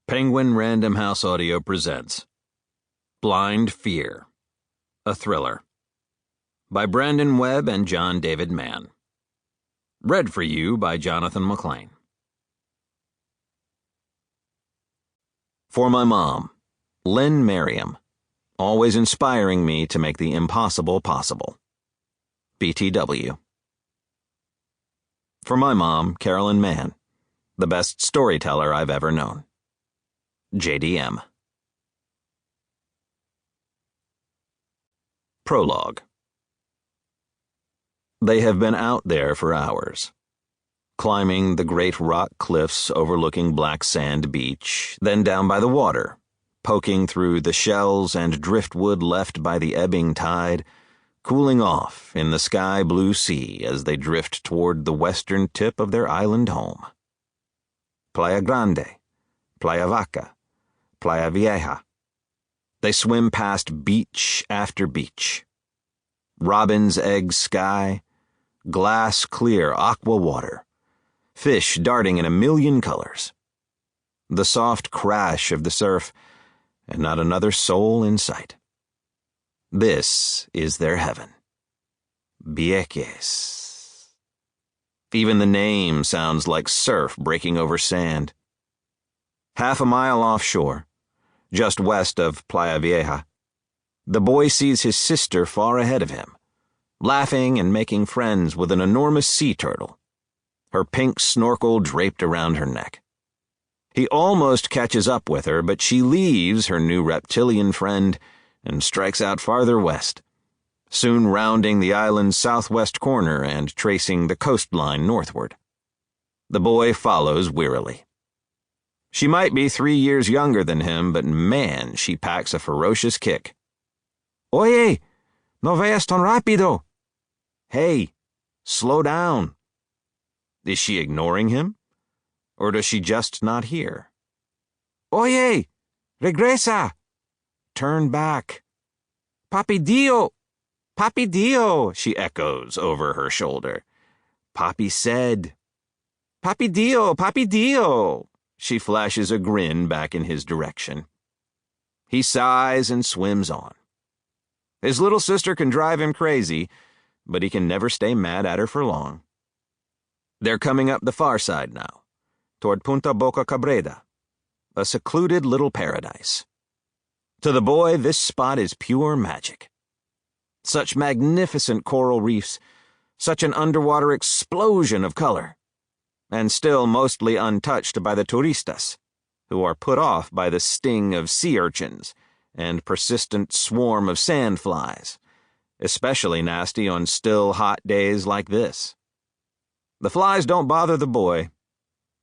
Penguin Random House Audio presents Blind Fear, a thriller, by Brandon Webb and John David Mann. Read for you by Johnathan Mcclain. For my mom, Lynn Merriam, always inspiring me to make the impossible possible. BTW. For my mom, Carolyn Mann, the best storyteller I've ever known. JDM. Prologue. They have been out there for hours, climbing the great rock cliffs overlooking Black Sand Beach, then down by the water, poking through the shells and driftwood left by the ebbing tide, cooling off in the sky-blue sea as they drift toward the western tip of their island home. Playa Grande, Playa Vaca, Playa Vieja. They swim past beach after beach. Robin's egg sky, glass-clear aqua water, fish darting in a million colors. The soft crash of the surf, and not another soul in sight. This is their heaven. Vieques. Even the name sounds like surf breaking over sand. Half a mile offshore, just west of Playa Vieja, the boy sees his sister far ahead of him, laughing and making friends with an enormous sea turtle, her pink snorkel draped around her neck. He almost catches up with her, but she leaves her new reptilian friend and strikes out farther west, soon rounding the island's southwest corner and tracing the coastline northward. The boy follows wearily. She might be 3 years younger than him, but man, she packs a ferocious kick. Oye, no vayas tan rápido. Hey, slow down. Is she ignoring him? Or does she just not hear? Oye, regresa. Turn back. Papi Dio, she echoes over her shoulder. Papi said. Papi Dio. She flashes a grin back in his direction. He sighs and swims on. His little sister can drive him crazy, but he can never stay mad at her for long. They're coming up the far side now, toward Punta Boca Cabrera, a secluded little paradise. To the boy, this spot is pure magic. Such magnificent coral reefs, such an underwater explosion of color, and still mostly untouched by the turistas, who are put off by the sting of sea urchins and persistent swarm of sandflies, especially nasty on still hot days like this. The flies don't bother the boy.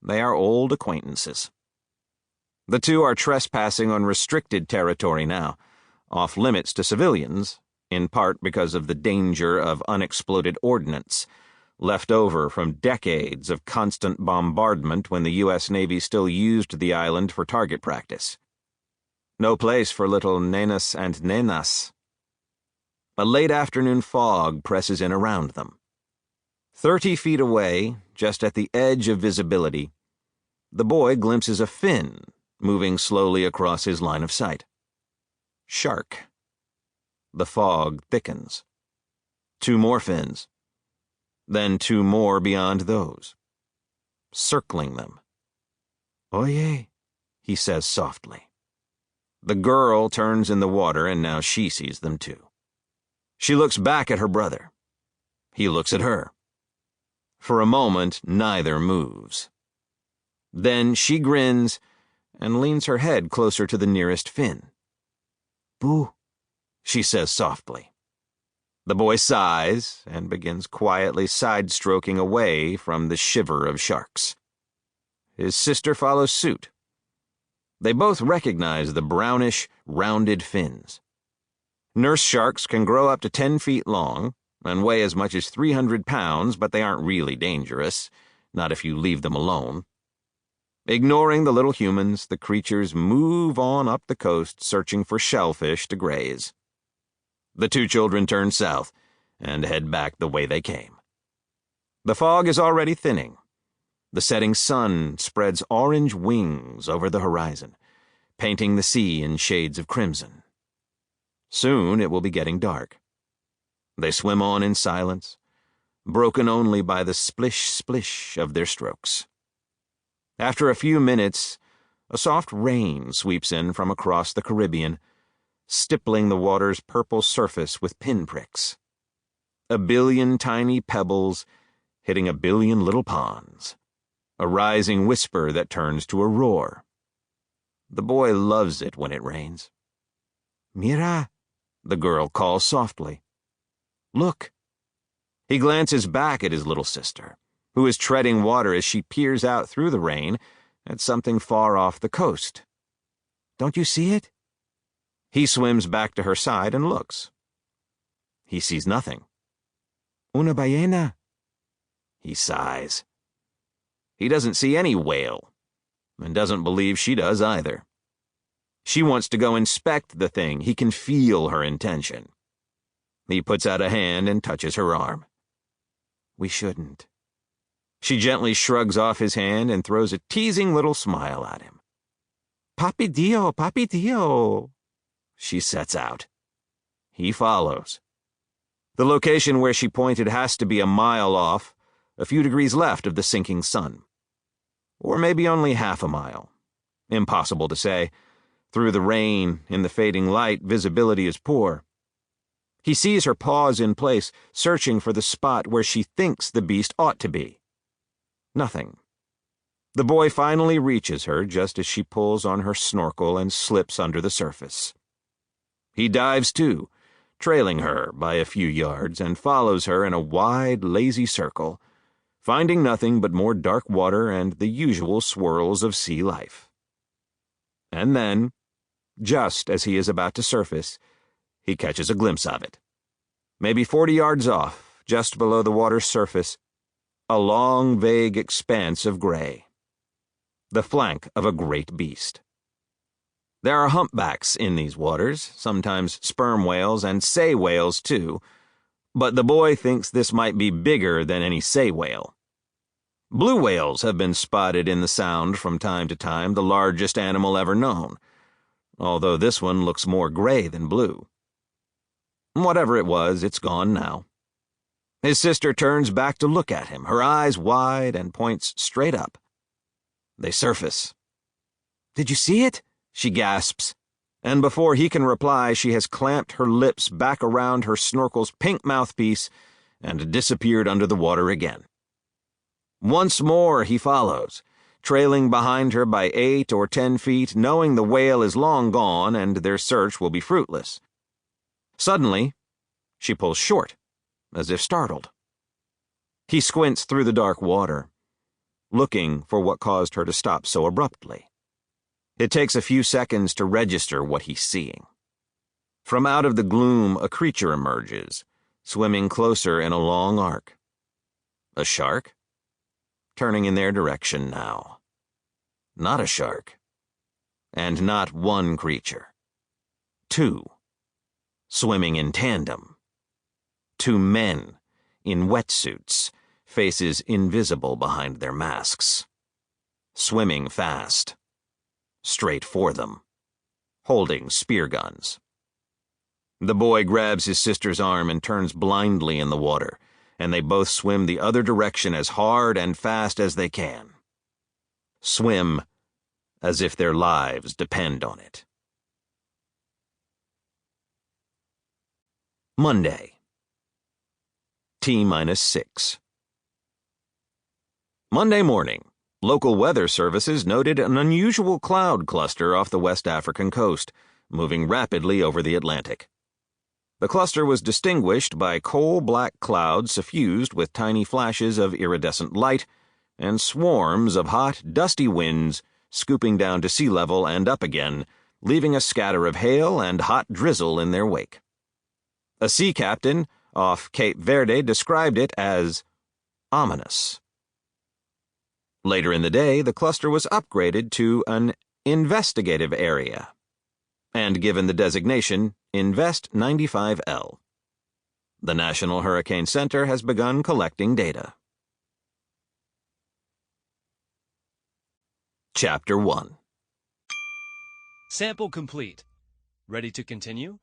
They are old acquaintances. The two are trespassing on restricted territory now, off limits to civilians, in part because of the danger of unexploded ordnance, left over from decades of constant bombardment when the U.S. Navy still used the island for target practice. No place for little nenas and nenas. A late afternoon fog presses in around them. 30 feet away, just at the edge of visibility, the boy glimpses a fin moving slowly across his line of sight. Shark. The fog thickens. 2 more fins. Then 2 more beyond those, circling them. Oye, he says softly. The girl turns in the water, and now she sees them too. She looks back at her brother. He looks at her. For a moment, neither moves. Then she grins and leans her head closer to the nearest fin. Boo, she says softly. The boy sighs and begins quietly side-stroking away from the shiver of sharks. His sister follows suit. They both recognize the brownish, rounded fins. Nurse sharks can grow up to 10 feet long and weigh as much as 300 pounds, but they aren't really dangerous, not if you leave them alone. Ignoring the little humans, the creatures move on up the coast searching for shellfish to graze. The 2 children turn south and head back the way they came. The fog is already thinning, The setting sun spreads orange wings over the horizon, painting the sea in shades of crimson. Soon it will be getting dark. They swim on in silence, broken only by the splish-splish of their strokes. After a few minutes, a soft rain sweeps in from across the Caribbean, stippling the water's purple surface with pinpricks. A billion tiny pebbles hitting a billion little ponds. A rising whisper that turns to a roar. The boy loves it when it rains. "Mira," the girl calls softly. "Look." He glances back at his little sister, who is treading water as she peers out through the rain at something far off the coast. "Don't you see it?" He swims back to her side and looks. He sees nothing. "Una ballena." He sighs. He doesn't see any whale, and doesn't believe she does either. She wants to go inspect the thing. He can feel her intention. He puts out a hand and touches her arm. "We shouldn't." She gently shrugs off his hand and throws a teasing little smile at him. "Papi Dio, Papi Dio." She sets out. He follows. The location where she pointed has to be a mile off, a few degrees left of the sinking sun. Or maybe only half a mile. Impossible to say. Through the rain, in the fading light, visibility is poor. He sees her pause in place, searching for the spot where she thinks the beast ought to be. Nothing. The boy finally reaches her just as she pulls on her snorkel and slips under the surface. He dives too, trailing her by a few yards, and follows her in a wide, lazy circle, finding nothing but more dark water and the usual swirls of sea life. And then, just as he is about to surface, he catches a glimpse of it. Maybe 40 yards off, just below the water's surface, a long, vague expanse of gray. The flank of a great beast. There are humpbacks in these waters, sometimes sperm whales and sei whales too, but the boy thinks this might be bigger than any sei whale. Blue whales have been spotted in the Sound from time to time, the largest animal ever known, although this one looks more gray than blue. Whatever it was, it's gone now. His sister turns back to look at him, her eyes wide, and points straight up. They surface. "Did you see it?" she gasps, and before he can reply, she has clamped her lips back around her snorkel's pink mouthpiece and disappeared under the water again. Once more he follows, trailing behind her by 8 or 10 feet, knowing the whale is long gone and their search will be fruitless. Suddenly, she pulls short, as if startled. He squints through the dark water, looking for what caused her to stop so abruptly. It takes a few seconds to register what he's seeing. From out of the gloom, a creature emerges, swimming closer in a long arc. A shark? Turning in their direction now. Not a shark. And not one creature. 2. Swimming in tandem. 2 men, in wetsuits, faces invisible behind their masks. Swimming fast. Straight for them. Holding spear guns. The boy grabs his sister's arm and turns blindly in the water, and they both swim the other direction as hard and fast as they can. Swim as if their lives depend on it. Monday. T-6. Monday morning, local weather services noted an unusual cloud cluster off the West African coast, moving rapidly over the Atlantic. The cluster was distinguished by coal-black clouds suffused with tiny flashes of iridescent light and swarms of hot, dusty winds scooping down to sea level and up again, leaving a scatter of hail and hot drizzle in their wake. A sea captain off Cape Verde described it as ominous. Later in the day, the cluster was upgraded to an investigative area and given the designation Invest 95L. The National Hurricane Center has begun collecting data. Chapter 1. Sample complete. Ready to continue?